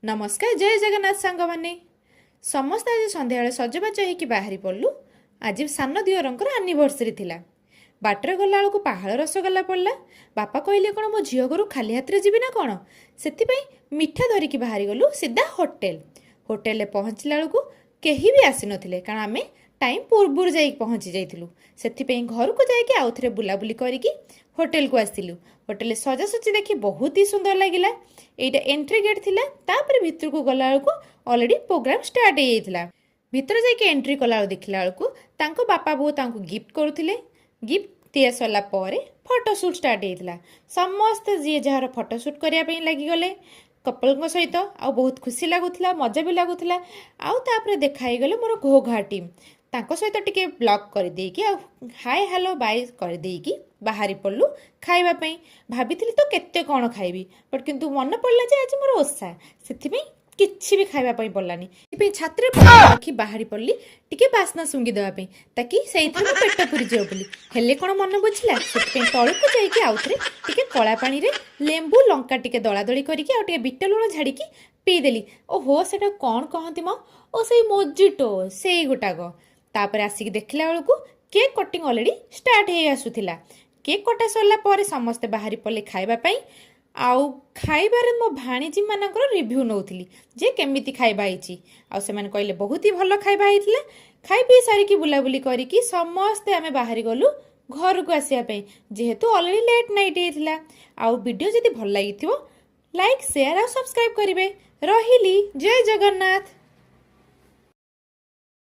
नमस्कार जय जगन्नाथ सांग माने समस्त आज संध्या सजबाज होइकि बाहरी पड़लु। आज सान दिवरंकर एनिवर्सरी थिला। बाटर गला बेलू पहाड़ रसगोल्ला पड़ला। बापा कहले कौन मो झील घर खाली हाथ में जीवी ना कौन से मिठा धरिकी बाहरी गलु सीधा होटेल। होटेल पहुँचला बेलू कहीं भी आसी नथिले कारण आमे टाइम पूर्व जा पहुँची जाइलु। से घर को जाकि आउ थे बुलाबुली करिकी होटेल को आसलु। होटेल सजासजी देखी बहुत ही सुंदर लगिला। एटा एंट्री गेट थिला। तापर भितर को गला बेलू ऑलरेडी प्रोग्राम स्टार्ट हो जाइथिला। भितर जाकि एंट्री कला देखला बेलू तांको बापा बो तांको गिफ्ट करुथिले। गिफ्ट दिया सरला परे फोटोशूट स्टार्ट होइथिला। समस्त जी जार फोटोशूट करिया पई लागि गले कपल सहित आ बहुत खुशी लगुला मजा भी लगुला। आउ तापर देखाई गले मोर घोघा टीम तांको सहित टिके ब्लॉक कर देकी आ हाय हेलो बाय कर देकी बाहरी पड़लु खाइबा पई। भाबिथिली तो केते कोन खाइबी बट किंतु मन पड़ला जे आज मोर ओसा सेथि पई किछि भी खाइबा पई पड़लानी। पे छात्र रखी बाहरी पड़ली टिके बासना सुंगी देवा पई ताकि सेइथि में पेट पुरी जेउ बोली हेले कोन मन बुझिला। सेथि तळु को जाईकी आउथरे टिके कळा पानी रे लेंबू लंका टिके दळा दळी करिकी आ टिके बिट लुण झाड़ीकी पी देली। ओहो सेटा कोन कहंती म ओ सेई मोजिटो सेई गोटाक। तापर आसिक देखला बेलू केक कटिंग ऑलरेडी स्टार्ट हो आसुला। केक कटा सरला पर समस्ते बाहरी पड़े खाइबा पई। आउ खाइबारे मो भाणीजी मानकर रिव्यू नौथिली जे केमिति खाइबा आइची। आउ से माने कहले बहुत ही भल खाइबा आइथिला। खाइ पी सारिकी बुलाबुली करिकी समस्ते आमे बाहरी गलु घर को आसिया पई जेहेतु ऑलरेडी लेट नाइट हेतिला। आउ वीडियो जदि भल लागिथिबो लाइक शेयर और सब्सक्राइब करिवे। रहिली जय जगन्नाथ।